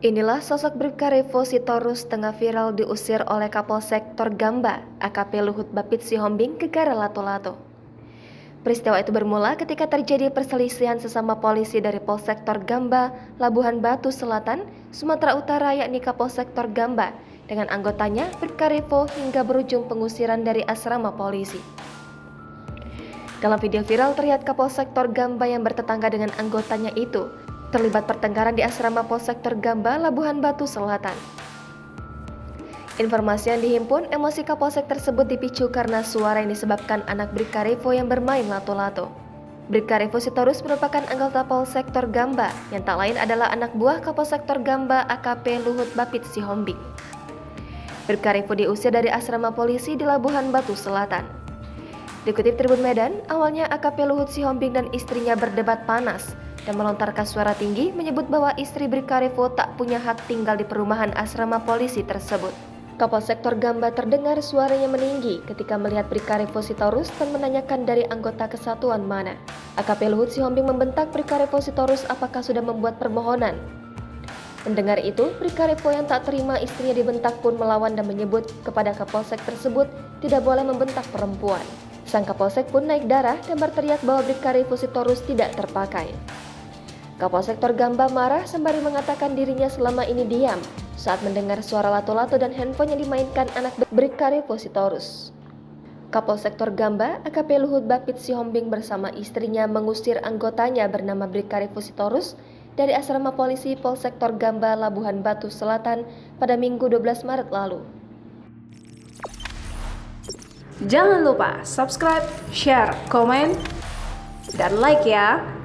Inilah sosok Bribka Revo Sitorus tengah viral diusir oleh Kapolsek Torgamba, AKP Luhut Bapit Sihombing ke Gara Lato-Lato. Peristiwa itu bermula ketika terjadi perselisihan sesama polisi dari Polsek Torgamba, Labuhan Batu Selatan, Sumatera Utara yakni Kapolsek Torgamba dengan anggotanya Bribka Revo hingga berujung pengusiran dari asrama polisi. Dalam video viral terlihat Kapolsek Torgamba yang bertetangga dengan anggotanya itu terlibat pertengkaran di asrama Polsek Torgamba, Labuhan Batu Selatan. Informasi yang dihimpun, emosi Kapolsek tersebut dipicu karena suara yang disebabkan anak Bribka Revo yang bermain lato-lato. Bribka Revo Sitorus merupakan anggota Polsek Torgamba yang tak lain adalah anak buah Kapolsek Torgamba AKP Luhut Bapit Sihombing. Bribka Revo diusir dari asrama polisi di Labuhan Batu Selatan. Dikutip Tribun Medan, awalnya AKP Luhut Sihombing dan istrinya berdebat panas dan melontarkan suara tinggi menyebut bahwa istri Bribka Revo tak punya hak tinggal di perumahan asrama polisi tersebut. Kapolsek Torgamba terdengar suaranya meninggi ketika melihat Bribka Revo Sitorus dan menanyakan dari anggota kesatuan mana. AKP Luhut Sihombing membentak Bribka Revo Sitorus apakah sudah membuat permohonan. Mendengar itu, Bribka Revo yang tak terima istrinya dibentak pun melawan dan menyebut kepada Kapolsek tersebut tidak boleh membentak perempuan. Sang Kapolsek pun naik darah dan berteriak bahwa Bribka Revo Sitorus tidak terpakai. Kapolsek Torgamba marah sembari mengatakan dirinya selama ini diam saat mendengar suara lato-lato dan handphone yang dimainkan anak Bribka Revo Sitorus. Kapolsek Torgamba, AKP Luhut Bapit Sihombing bersama istrinya mengusir anggotanya bernama Bribka Revo Sitorus dari asrama polisi Polsek Torgamba, Labuhan Batu Selatan pada Minggu 12 Maret lalu. Jangan lupa subscribe, share, komen, dan like ya!